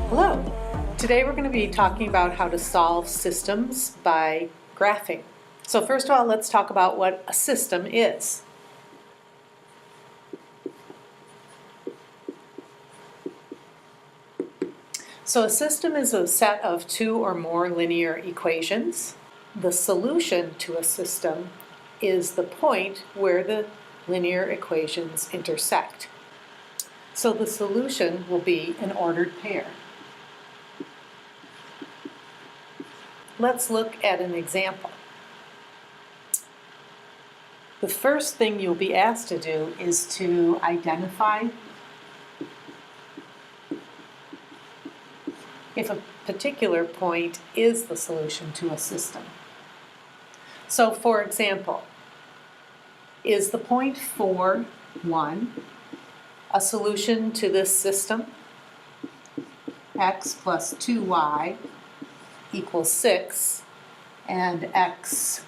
Hello! Today we're going to be talking about how to solve systems by graphing. So first of all, let's talk about what a system is. So a system is a set of two or more linear equations. The solution to a system is the point where the linear equations intersect. So the solution will be an ordered pair. Let's look at an example. The first thing you'll be asked to do is to identify if a particular point is the solution to a system. So for example, is the point 4, 1 a solution to this system? X plus 2y equals 6, and x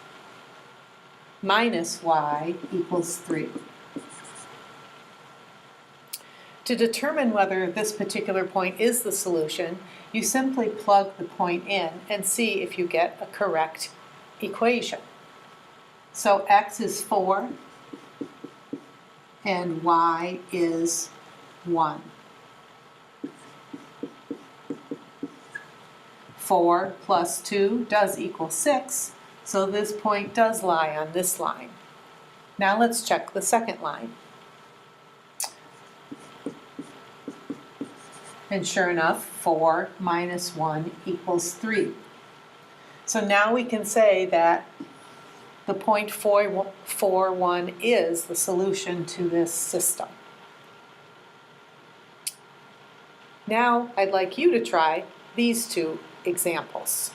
minus y equals 3. To determine whether this particular point is the solution, you simply plug the point in and see if you get a correct equation. So x is 4 and y is 1. 4 plus 2 does equal 6, so this point does lie on this line. Now let's check the second line. And sure enough, 4 minus 1 equals 3. So now we can say that the point 4, 1 is the solution to this system. Now I'd like you to try these two examples.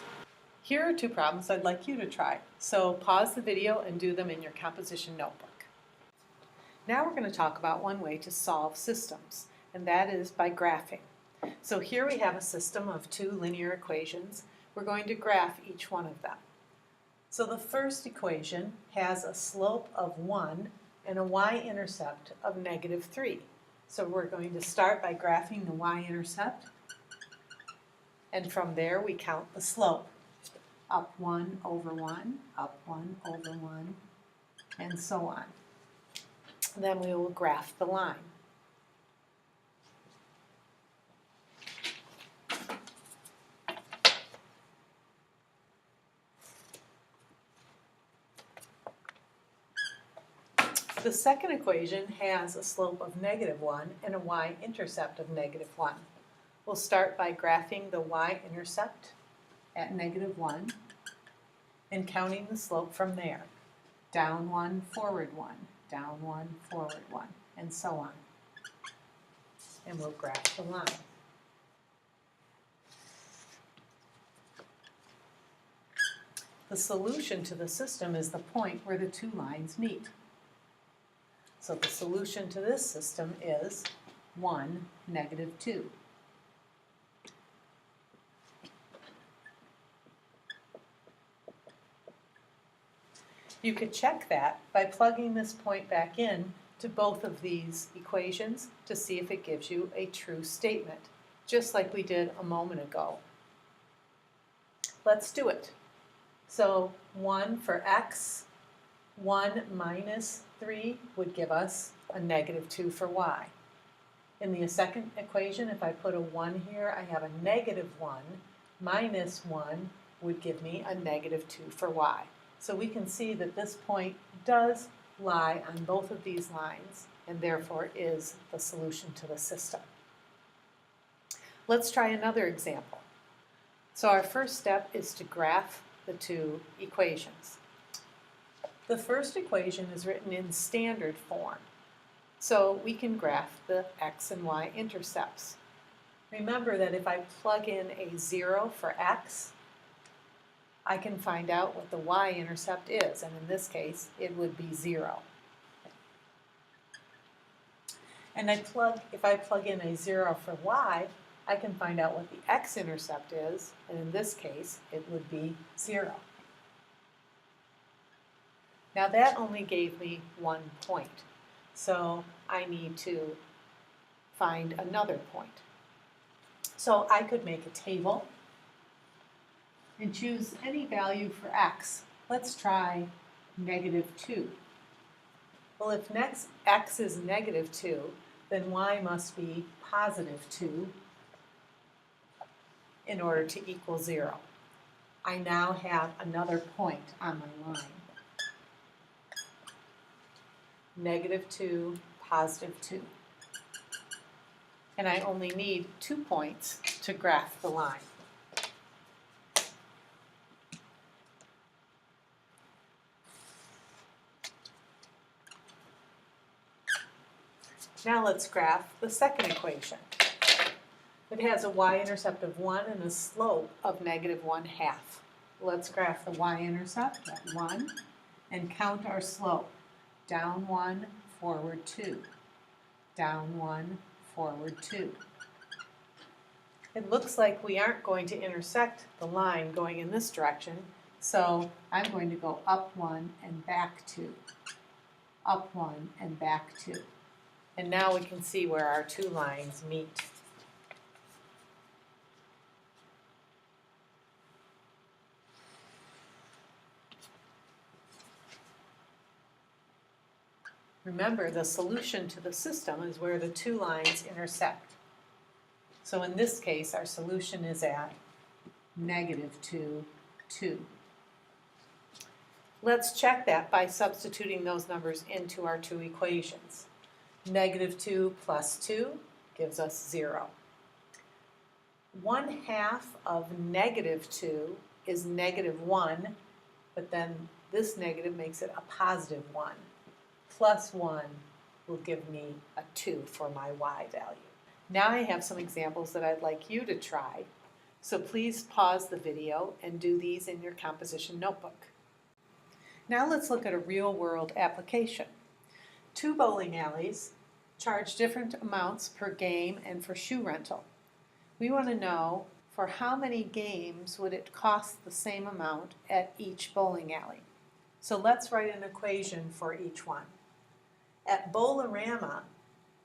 Here are two problems I'd like you to try. So pause the video and do them in your composition notebook. Now we're going to talk about one way to solve systems, and that is by graphing. So here we have a system of two linear equations. We're going to graph each one of them. So the first equation has a slope of 1 and a y-intercept of -3. So we're going to start by graphing the y-intercept, and from there we count the slope. Up 1 over 1, up 1 over 1, and so on. Then we will graph the line. The second equation has a slope of -1 and a y-intercept of -1. We'll start by graphing the y-intercept at -1 and counting the slope from there. Down 1, forward 1, down 1, forward 1, and so on. And we'll graph the line. The solution to the system is the point where the two lines meet. So the solution to this system is 1, -2. You could check that by plugging this point back in to both of these equations to see if it gives you a true statement, just like we did a moment ago. Let's do it. So 1 for x, 1 minus 3 would give us a -2 for y. In the second equation, if I put a 1 here, I have a -1 minus 1 would give me a -2 for y. So we can see that this point does lie on both of these lines and therefore is the solution to the system. Let's try another example. So our first step is to graph the two equations. The first equation is written in standard form, so we can graph the x and y intercepts. Remember that if I plug in a 0 for x, I can find out what the y-intercept is, and in this case, it would be 0. And if I plug in a 0 for y, I can find out what the x-intercept is, and in this case, it would be 0. Now that only gave me 1 point, so I need to find another point. So I could make a table and choose any value for x. Let's try -2. Well, if next x is -2, then y must be +2 in order to equal 0. I now have another point on my line. -2, +2. And I only need 2 points to graph the line. Now let's graph the second equation. It has a y-intercept of 1 and a slope of -1/2. Let's graph the y-intercept at 1 and count our slope. Down 1, forward 2. Down 1, forward 2. It looks like we aren't going to intersect the line going in this direction, so I'm going to go up 1 and back 2. Up 1 and back 2. And now we can see where our two lines meet. Remember, the solution to the system is where the two lines intersect. So in this case, our solution is at -2, 2. Let's check that by substituting those numbers into our two equations. -2 plus 2 gives us 0. 1/2 of -2 is -1, but then this negative makes it a +1. Plus 1 will give me a 2 for my y value. Now I have some examples that I'd like you to try, so please pause the video and do these in your composition notebook. Now let's look at a real-world application. 2 bowling alleys charge different amounts per game and for shoe rental. We want to know for how many games would it cost the same amount at each bowling alley. So let's write an equation for each one. At Bowl-O-Rama,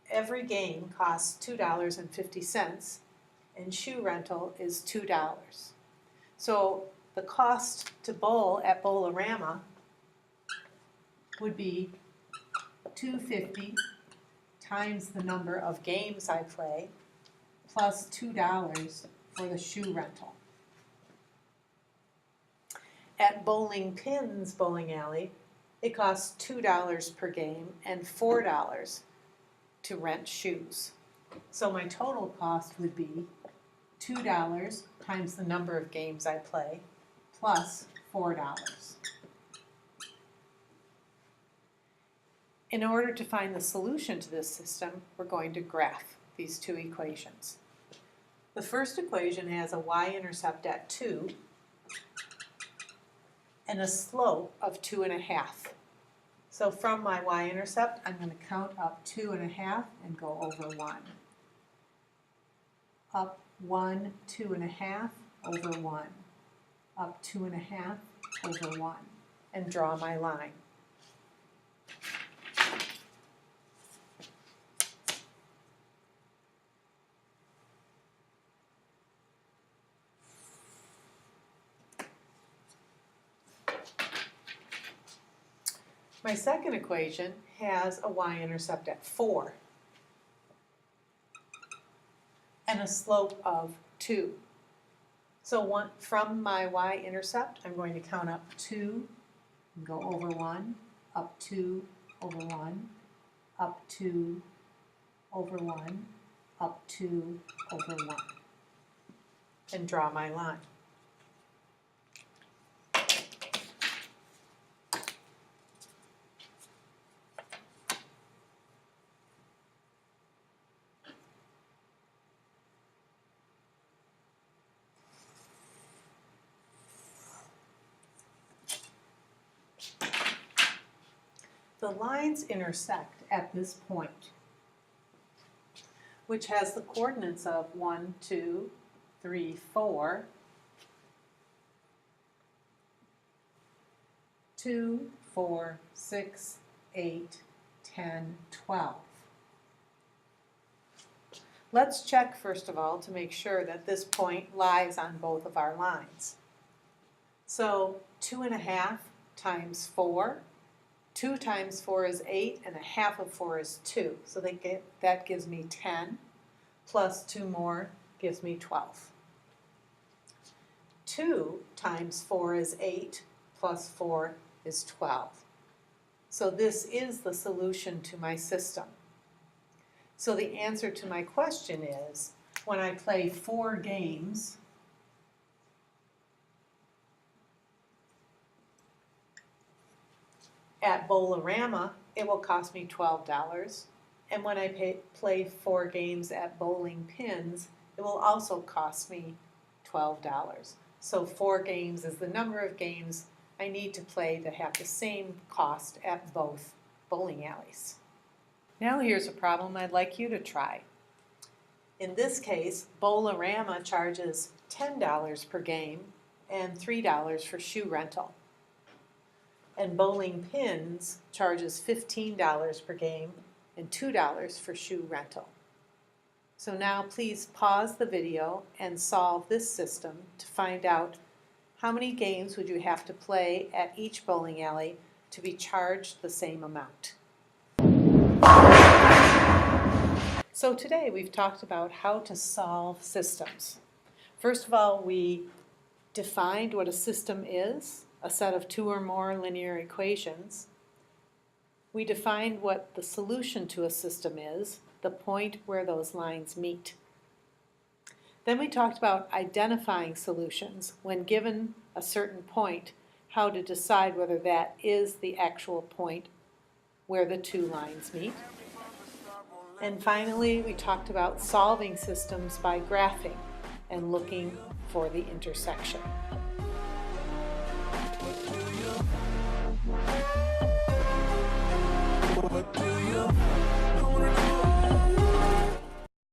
every game costs $2.50 and shoe rental is $2. So the cost to bowl at Bowl-O-Rama would be $2.50 times the number of games I play plus $2 for the shoe rental. At Bowling Pins Bowling Alley, it costs $2 per game and $4 to rent shoes. So my total cost would be $2 times the number of games I play plus $4. In order to find the solution to this system, we're going to graph these two equations. The first equation has a y-intercept at 2 and a slope of 2.5. So from my y-intercept, I'm going to count up 2.5 and go over 1. Up 1, 2.5, over 1. Up 2.5, over 1. And draw my line. My second equation has a y-intercept at 4 and a slope of 2. So from my y-intercept, I'm going to count up 2 and go over 1, up 2, over 1, up 2, over 1, up 2, over 1, and draw my line. The lines intersect at this point, which has the coordinates of 1, 2, 3, 4, 2, 4, 6, 8, 10, 12. Let's check first of all to make sure that this point lies on both of our lines. So 2.5 times 4. 2 times 4 is 8, and a half of 4 is 2. So that gives me 10, plus 2 more gives me 12. 2 times 4 is 8, plus 4 is 12. So this is the solution to my system. So the answer to my question is, when I play 4 games, at Bowl-O-Rama, it will cost me $12. And when I play 4 games at Bowling Pins, it will also cost me $12. So 4 games is the number of games I need to play to have the same cost at both bowling alleys. Now here's a problem I'd like you to try. In this case, Bowl-O-Rama charges $10 per game and $3 for shoe rental. And Bowling Pins charges $15 per game and $2 for shoe rental. So now please pause the video and solve this system to find out how many games would you have to play at each bowling alley to be charged the same amount. So today we've talked about how to solve systems. First of all, we defined what a system is, a set of 2 or more linear equations. We defined what the solution to a system is, the point where those lines meet. Then we talked about identifying solutions when given a certain point, how to decide whether that is the actual point where the 2 lines meet. And finally, we talked about solving systems by graphing and looking for the intersection.